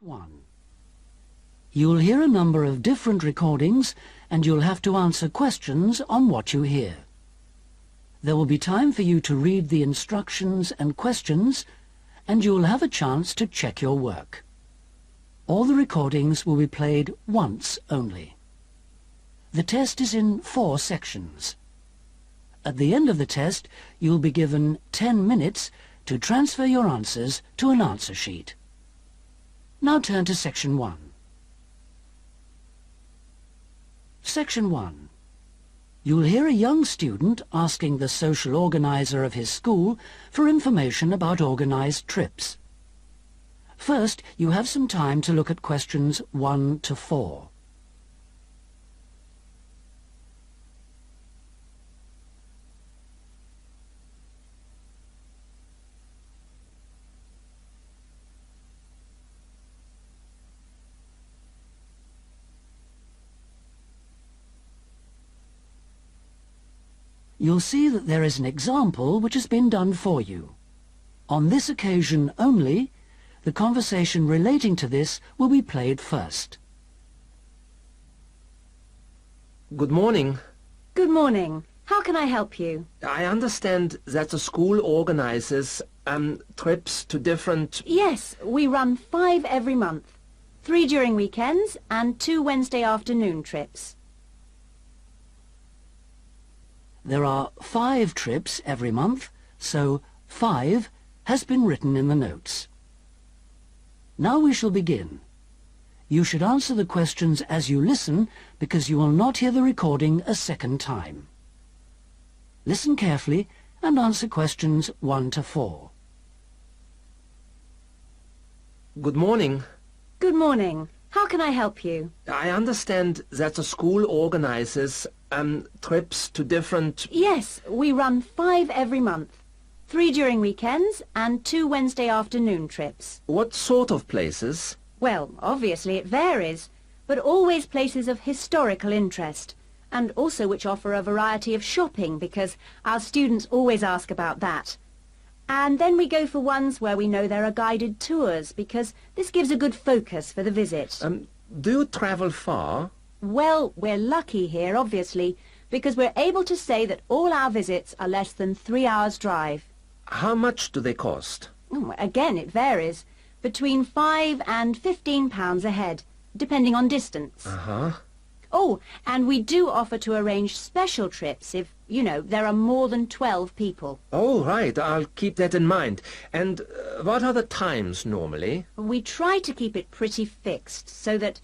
1. You'll hear a number of different recordings and you'll have to answer questions on what you hear. There will be time for you to read the instructions and questions and you'll have a chance to check your work. All the recordings will be played once only. The test is in 4 sections. At the end of the test, you'll be given 10 minutes to transfer your answers to an answer sheet. Now turn to Section 1. Section 1. You'll hear a young student asking the social organizer of his school for information about organized trips. First, you have some time to look at questions 1 to 4. You'll see that there is an example which has been done for you. On this occasion only, the conversation relating to this will be played first. Good morning. Good morning. How can I help you? I understand that the school organizes trips to different... Yes, we run 5 every month. 3 during weekends and 2 Wednesday afternoon trips. There are 5 trips every month, so 5 has been written in the notes. Now we shall begin. You should answer the questions as you listen, because you will not hear the recording a second time. Listen carefully and answer questions 1 to 4. Good morning. Good morning. How can I help you? I understand that the school organizes trips to different... Yes, we run 5 every month. 3 during weekends and 2 Wednesday afternoon trips. What sort of places? Well, obviously it varies, but always places of historical interest, and also which offer a variety of shopping, because our students always ask about that. And then we go for ones where we know there are guided tours, because this gives a good focus for the visit. Do you travel far? Well, we're lucky here, obviously, because we're able to say that all our visits are less than 3 hours' drive. How much do they cost? Again, it varies. Between £5 and £15 a head, depending on distance. Uh-huh. Oh, and we do offer to arrange special trips if, you know, there are more than 12 people. Oh, right. I'll keep that in mind. And what are the times normally? We try to keep it pretty fixed so that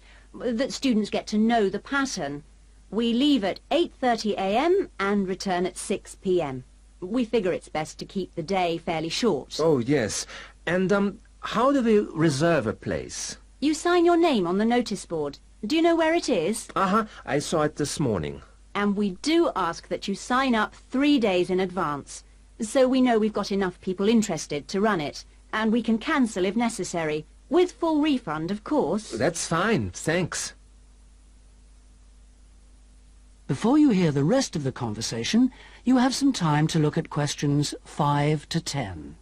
students get to know the pattern. We leave at 8:30 a.m. and return at 6 p.m. We figure it's best to keep the day fairly short. Oh, yes. And how do we reserve a place? You sign your name on the notice board. Do you know where it is? Uh-huh. I saw it this morning. And we do ask that you sign up 3 days in advance, so we know we've got enough people interested to run it, and we can cancel if necessary, with full refund, of course. That's fine, thanks. Before you hear the rest of the conversation, you have some time to look at questions 5 to 10.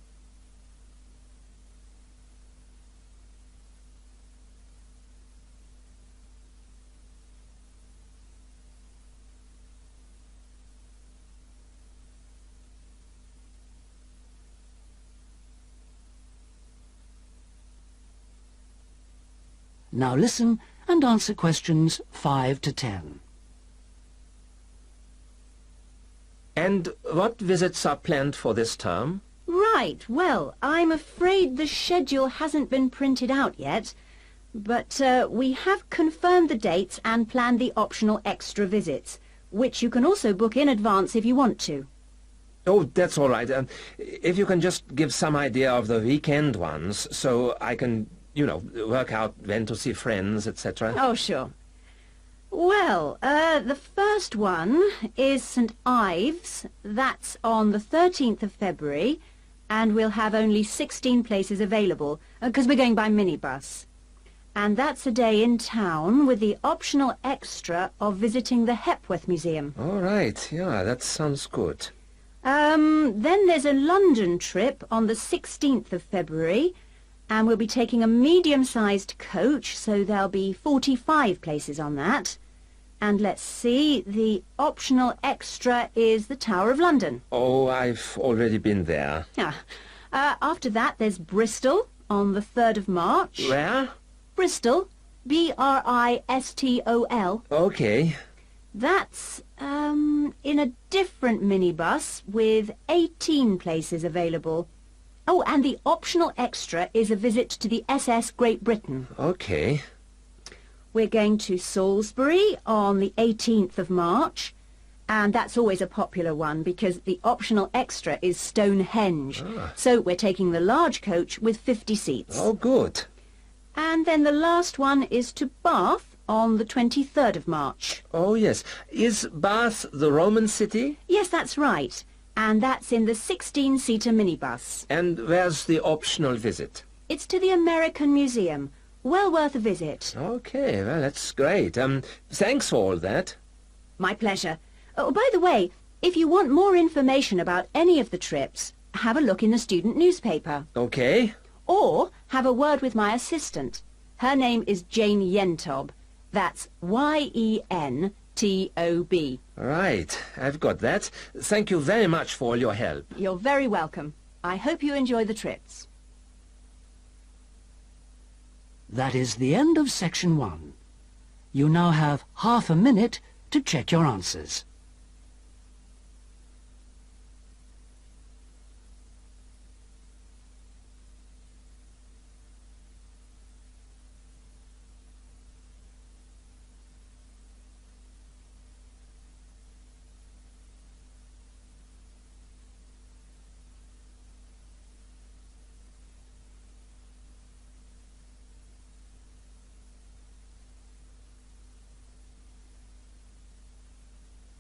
Now listen and answer questions 5 to 10. And what visits are planned for this term? Right, well, I'm afraid the schedule hasn't been printed out yet, but we have confirmed the dates and planned the optional extra visits, which you can also book in advance if you want to. Oh, that's all right. If you can just give some idea of the weekend ones, so I can, you know, work out when to see friends, etc. Oh, sure. Well, the first one is St. Ives. That's on the 13th of February, and we'll have only 16 places available, because we're going by minibus. And that's a day in town with the optional extra of visiting the Hepworth Museum. All right, yeah, that sounds good. Then there's a London trip on the 16th of February, and we'll be taking a medium-sized coach, so there'll be 45 places on that. And let's see, the optional extra is the Tower of London. Oh, I've already been there. After that, there's Bristol on the 3rd of March. Where? Bristol, Bristol. Okay. That's in a different minibus with 18 places available. Oh, and the optional extra is a visit to the SS Great Britain. Okay. We're going to Salisbury on the 18th of March, and that's always a popular one because the optional extra is Stonehenge. So we're taking the large coach with 50 seats. Oh, good. And then the last one is to Bath on the 23rd of March. Oh, yes. Is Bath the Roman city? Yes, that's right. And that's in the 16-seater minibus. And where's the optional visit? It's to the American Museum. Well worth a visit. Okay, well, that's great. Thanks for all that. My pleasure. Oh, by the way, if you want more information about any of the trips, have a look in the student newspaper. Okay. Or have a word with my assistant. Her name is Jane Yentob. That's Yentob. Right, I've got that. Thank you very much for all your help. You're very welcome. I hope you enjoy the trips. That is the end of section 1. You now have half a minute to check your answers.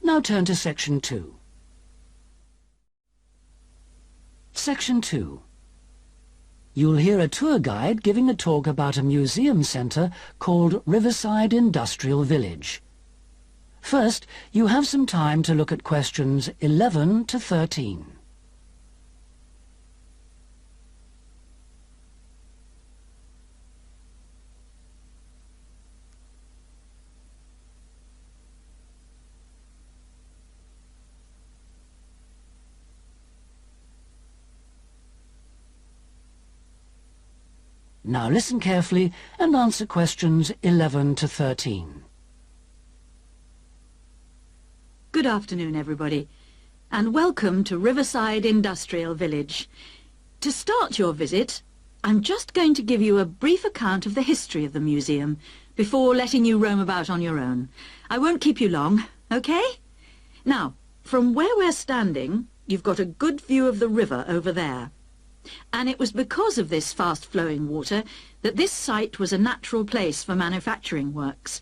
Now turn to section 2. Section 2. You'll hear a tour guide giving a talk about a museum centre called Riverside Industrial Village. First, you have some time to look at questions 11 to 13. Now listen carefully and answer questions 11 to 13. Good afternoon, everybody, and welcome to Riverside Industrial Village. To start your visit, I'm just going to give you a brief account of the history of the museum before letting you roam about on your own. I won't keep you long, okay? Now, from where we're standing, you've got a good view of the river over there. And it was because of this fast-flowing water that this site was a natural place for manufacturing works.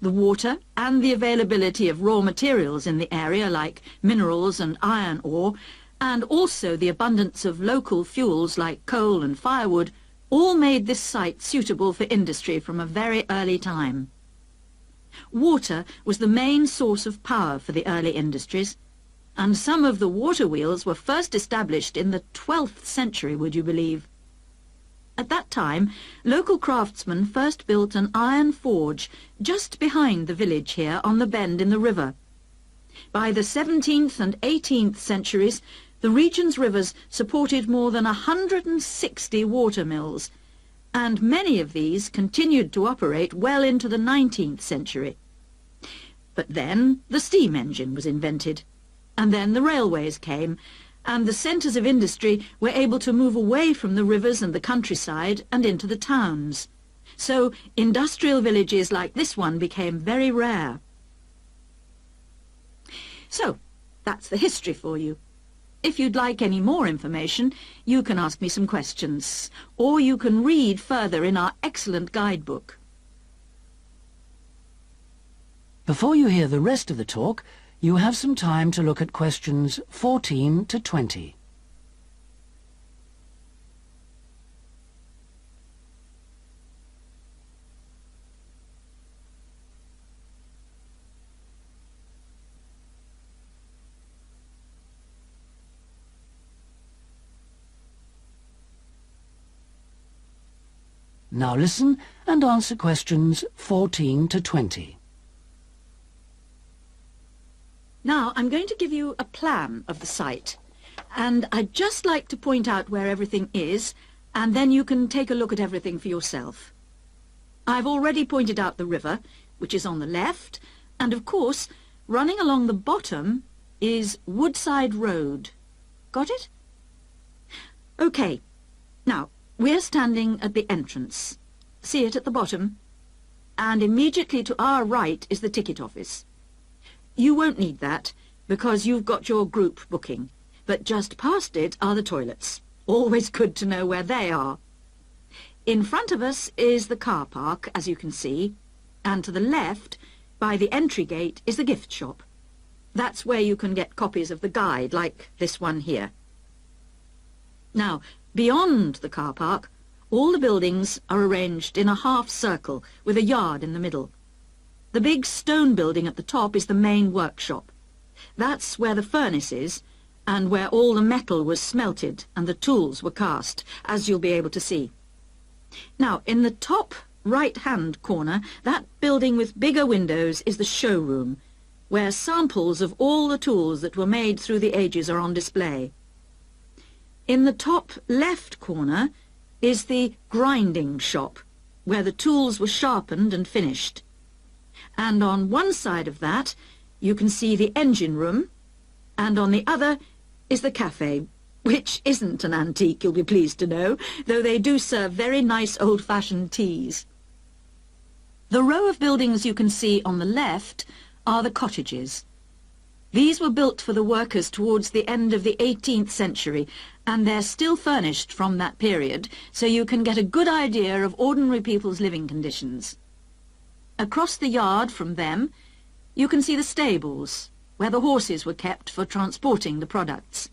The water and the availability of raw materials in the area like minerals and iron ore, and also the abundance of local fuels like coal and firewood, all made this site suitable for industry from a very early time. Water was the main source of power for the early industries, and some of the water wheels were first established in the 12th century, would you believe? At that time, local craftsmen first built an iron forge just behind the village here on the bend in the river. By the 17th and 18th centuries, the region's rivers supported more than 160 water mills, and many of these continued to operate well into the 19th century. But then the steam engine was invented. And then the railways came, and the centres of industry were able to move away from the rivers and the countryside and into the towns. So industrial villages like this one became very rare. So, that's the history for you. If you'd like any more information, you can ask me some questions, or you can read further in our excellent guidebook. Before you hear the rest of the talk, you have some time to look at questions 14 to 20. Now listen and answer questions 14 to 20. Now, I'm going to give you a plan of the site, and I'd just like to point out where everything is, and then you can take a look at everything for yourself. I've already pointed out the river, which is on the left, and of course, running along the bottom is Woodside Road. Got it? OK. Now, we're standing at the entrance. See it at the bottom? And immediately to our right is the ticket office. You won't need that, because you've got your group booking, but just past it are the toilets. Always good to know where they are. In front of us is the car park, as you can see, and to the left, by the entry gate, is the gift shop. That's where you can get copies of the guide, like this one here. Now, beyond the car park, all the buildings are arranged in a half circle with a yard in the middle. The big stone building at the top is the main workshop. That's where the furnace is, and where all the metal was smelted and the tools were cast, as you'll be able to see. Now, in the top right-hand corner, that building with bigger windows is the showroom, where samples of all the tools that were made through the ages are on display. In the top left corner is the grinding shop, where the tools were sharpened and finished. And on one side of that, you can see the engine room, and on the other is the cafe, which isn't an antique, you'll be pleased to know, though they do serve very nice old-fashioned teas. The row of buildings you can see on the left are the cottages. These were built for the workers towards the end of the 18th century, and they're still furnished from that period, so you can get a good idea of ordinary people's living conditions. Across the yard from them, you can see the stables, where the horses were kept for transporting the products.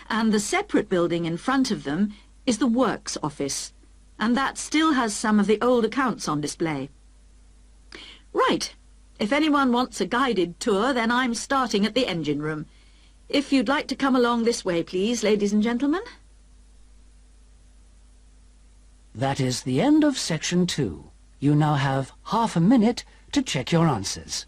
And the separate building in front of them is the works office, and that still has some of the old accounts on display. Right. If anyone wants a guided tour, then I'm starting at the engine room. If you'd like to come along this way, please, ladies and gentlemen. That is the end of section 2. You now have half a minute to check your answers.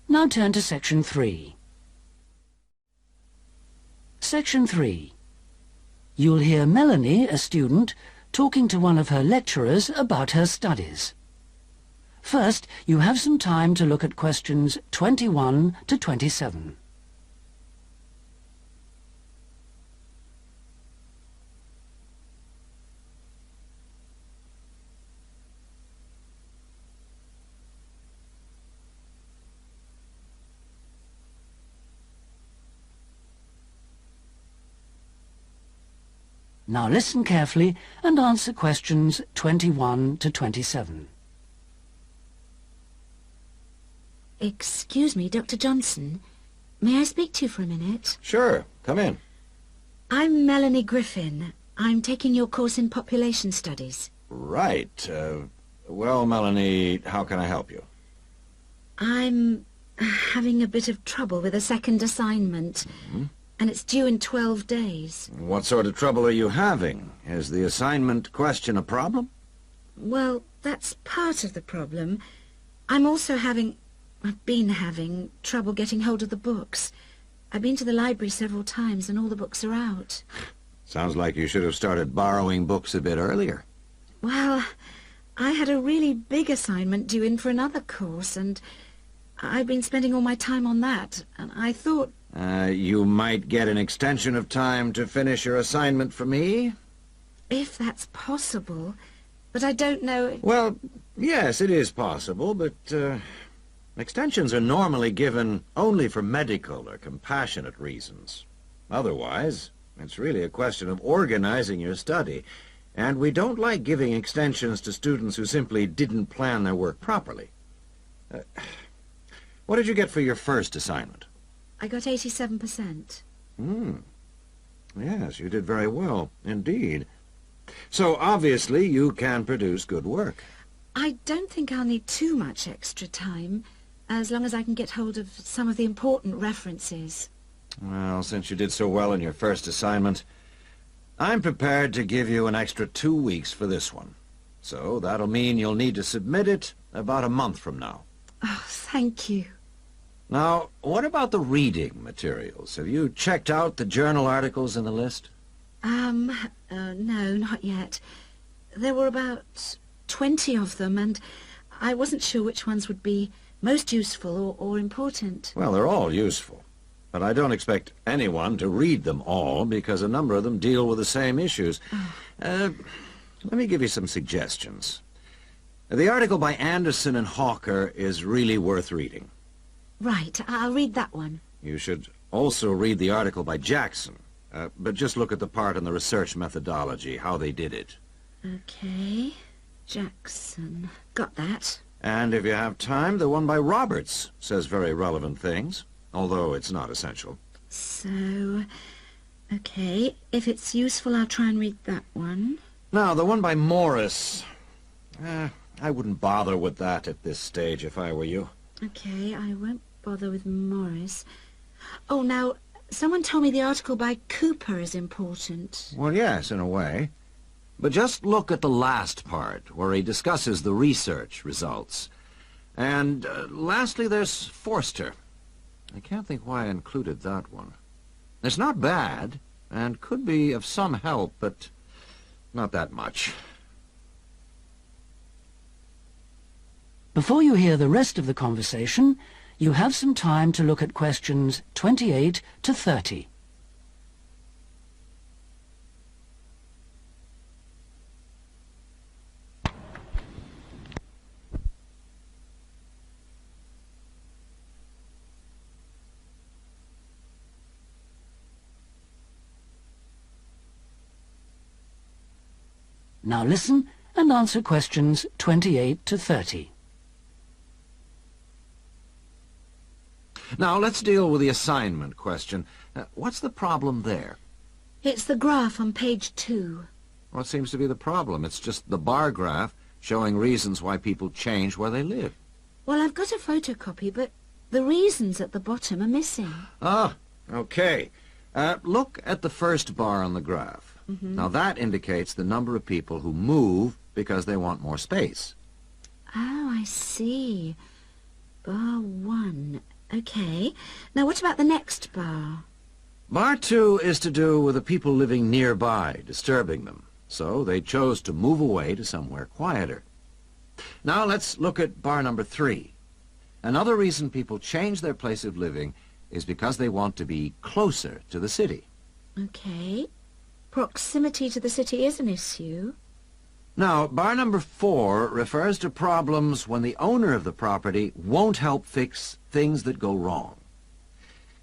Now turn to section 3. Section 3. You'll hear Melanie, a student, talking to one of her lecturers about her studies. First, you have some time to look at questions 21 to 27. Now listen carefully and answer questions 21 to 27. Excuse me, Dr. Johnson. May I speak to you for a minute? Sure, come in. I'm Melanie Griffin. I'm taking your course in population studies. Right. Well, Melanie, how can I help you? I'm having a bit of trouble with a second assignment. Mm-hmm. And it's due in 12 days. What sort of trouble are you having? Is the assignment question a problem? Well, that's part of the problem. I've been having trouble getting hold of the books. I've been to the library several times and all the books are out. Sounds like you should have started borrowing books a bit earlier. Well, I had a really big assignment due in for another course, and I've been spending all my time on that, and I thought... You might get an extension of time to finish your assignment for me? If that's possible, but I don't know... Well, yes, it is possible, but extensions are normally given only for medical or compassionate reasons. Otherwise, it's really a question of organizing your study. And we don't like giving extensions to students who simply didn't plan their work properly. What did you get for your first assignment? I got 87%. Yes, you did very well, indeed. So, obviously, you can produce good work. I don't think I'll need too much extra time, as long as I can get hold of some of the important references. Well, since you did so well in your first assignment, I'm prepared to give you an extra 2 weeks for this one. So that'll mean you'll need to submit it about a month from now. Oh, thank you. Now, what about the reading materials? Have you checked out the journal articles in the list? No, not yet. There were about 20 of them, and I wasn't sure which ones would be most useful or important. Well, they're all useful. But I don't expect anyone to read them all, because a number of them deal with the same issues. Let me give you some suggestions. The article by Anderson and Hawker is really worth reading. Right, I'll read that one. You should also read the article by Jackson, but just look at the part on the research methodology, how they did it. Okay, Jackson. Got that. And if you have time, the one by Roberts says very relevant things, although it's not essential. So, okay, if it's useful, I'll try and read that one. Now, the one by Morris, I wouldn't bother with that at this stage if I were you. Okay, I won't bother with Morris. Oh, now, someone told me the article by Cooper is important. Well, yes, in a way. But just look at the last part, where he discusses the research results. And lastly, there's Forster. I can't think why I included that one. It's not bad, and could be of some help, but not that much. Before you hear the rest of the conversation, you have some time to look at questions 28 to 30. Now listen and answer questions 28 to 30. Now, let's deal with the assignment question. What's the problem there? It's the graph on page 2. What seems to be the problem? It's just the bar graph showing reasons why people change where they live. Well, I've got a photocopy, but the reasons at the bottom are missing. Ah, okay. Look at the first bar on the graph. Now, that indicates the number of people who move because they want more space. Oh, I see. Bar 1. Okay. Now, what about the next bar? Bar 2 is to do with the people living nearby, disturbing them. So they chose to move away to somewhere quieter. Now let's look at bar number 3. Another reason people change their place of living is because they want to be closer to the city. Okay. Proximity to the city is an issue. Now, bar number 4 refers to problems when the owner of the property won't help fix things that go wrong.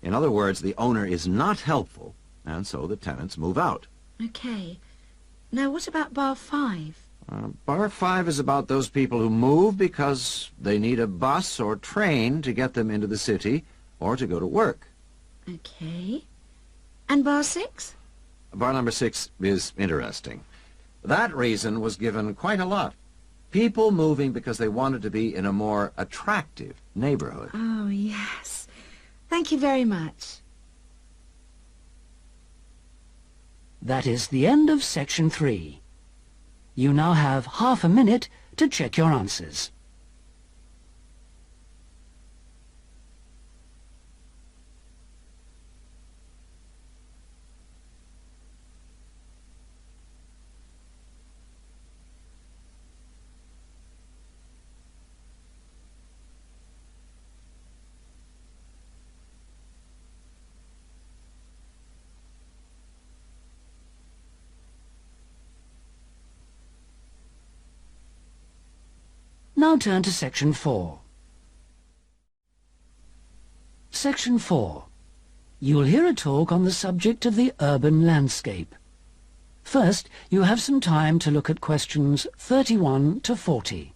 In other words, the owner is not helpful, and so the tenants move out. Okay. Now, what about bar 5? Bar 5 is about those people who move because they need a bus or train to get them into the city or to go to work. Okay. And bar 6? Bar number 6 is interesting. That reason was given quite a lot. People moving because they wanted to be in a more attractive neighborhood. Oh, yes. Thank you very much. That is the end of section 3. You now have half a minute to check your answers. Now turn to section 4. Section 4. You will hear a talk on the subject of the urban landscape. First, you have some time to look at questions 31 to 40.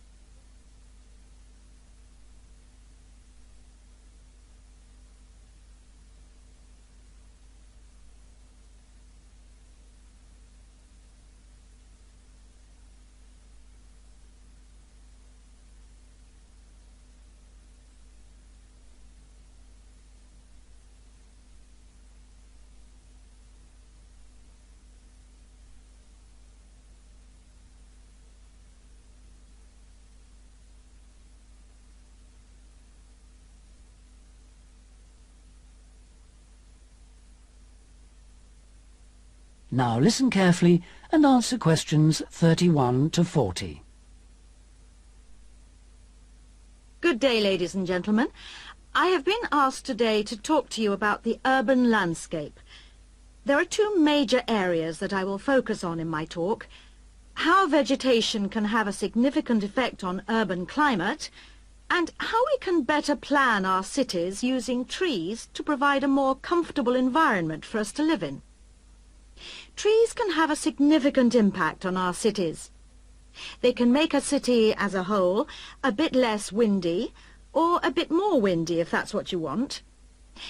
Now listen carefully and answer questions 31 to 40. Good day, ladies and gentlemen. I have been asked today to talk to you about the urban landscape. There are two major areas that I will focus on in my talk: how vegetation can have a significant effect on urban climate, and how we can better plan our cities using trees to provide a more comfortable environment for us to live in. Trees can have a significant impact on our cities. They can make a city as a whole a bit less windy, or a bit more windy if that's what you want.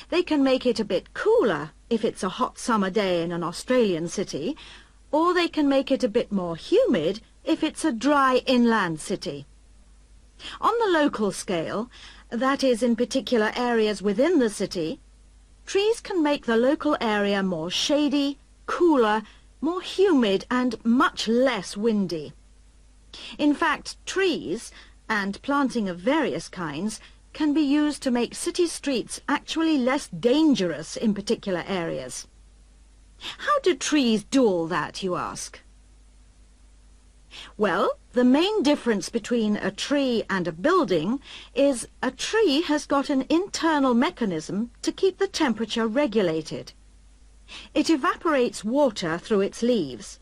They can make it a bit cooler if it's a hot summer day in an Australian city, or they can make it a bit more humid if it's a dry inland city. On the local scale, that is in particular areas within the city, trees can make the local area more shady, cooler, more humid and much less windy. In fact, trees, and planting of various kinds, can be used to make city streets actually less dangerous in particular areas. How do trees do all that, you ask? Well, the main difference between a tree and a building is a tree has got an internal mechanism to keep the temperature regulated. It evaporates water through its leaves,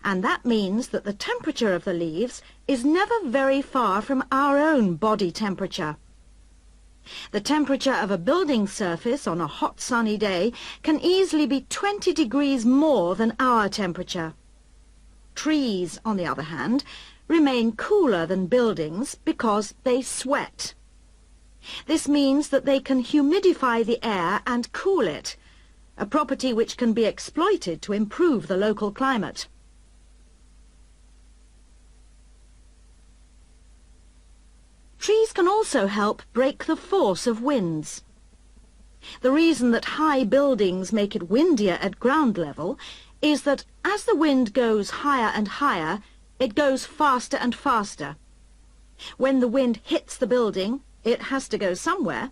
and that means that the temperature of the leaves is never very far from our own body temperature. The temperature of a building surface on a hot sunny day can easily be 20 degrees more than our temperature. Trees, on the other hand, remain cooler than buildings because they sweat. This means that they can humidify the air and cool it, a property which can be exploited to improve the local climate. Trees can also help break the force of winds. The reason that high buildings make it windier at ground level is that as the wind goes higher and higher, it goes faster and faster. When the wind hits the building, it has to go somewhere.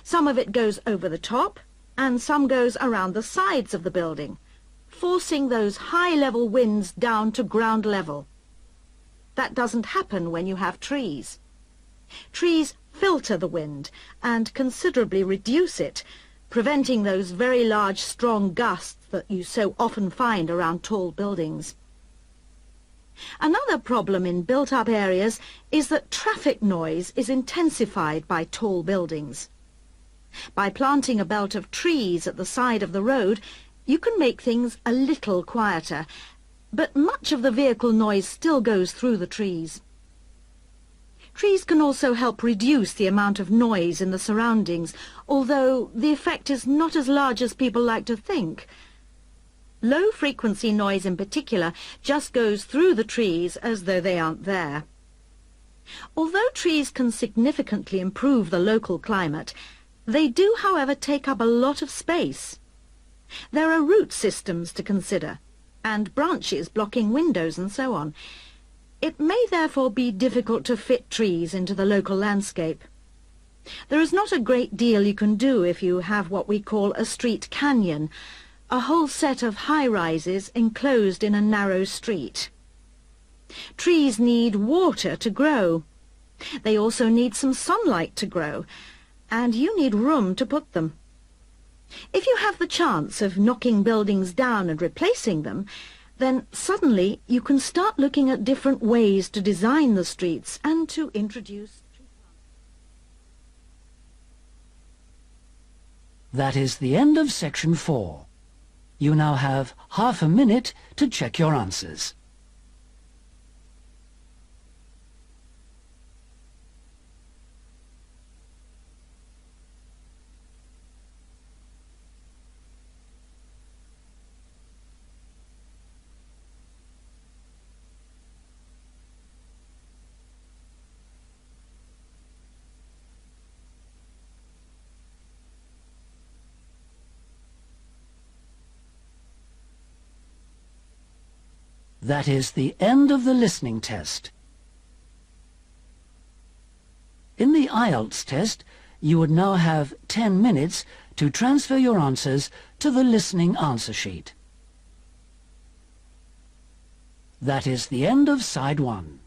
Some of it goes over the top, and some goes around the sides of the building, forcing those high-level winds down to ground level. That doesn't happen when you have trees. Trees filter the wind and considerably reduce it, preventing those very large, strong gusts that you so often find around tall buildings. Another problem in built-up areas is that traffic noise is intensified by tall buildings. By planting a belt of trees at the side of the road, you can make things a little quieter, but much of the vehicle noise still goes through the trees. Trees can also help reduce the amount of noise in the surroundings, although the effect is not as large as people like to think. Low-frequency noise in particular just goes through the trees as though they aren't there. Although trees can significantly improve the local climate, they do, however, take up a lot of space. There are root systems to consider, and branches blocking windows and so on. It may therefore be difficult to fit trees into the local landscape. There is not a great deal you can do if you have what we call a street canyon, a whole set of high-rises enclosed in a narrow street. Trees need water to grow. They also need some sunlight to grow, and you need room to put them. If you have the chance of knocking buildings down and replacing them, then suddenly you can start looking at different ways to design the streets and to introduce... That is the end of section 4. You now have half a minute to check your answers. That is the end of the listening test. In the Ielts test, you would now have 10 minutes to transfer your answers to the listening answer sheet. That is the end of side 1.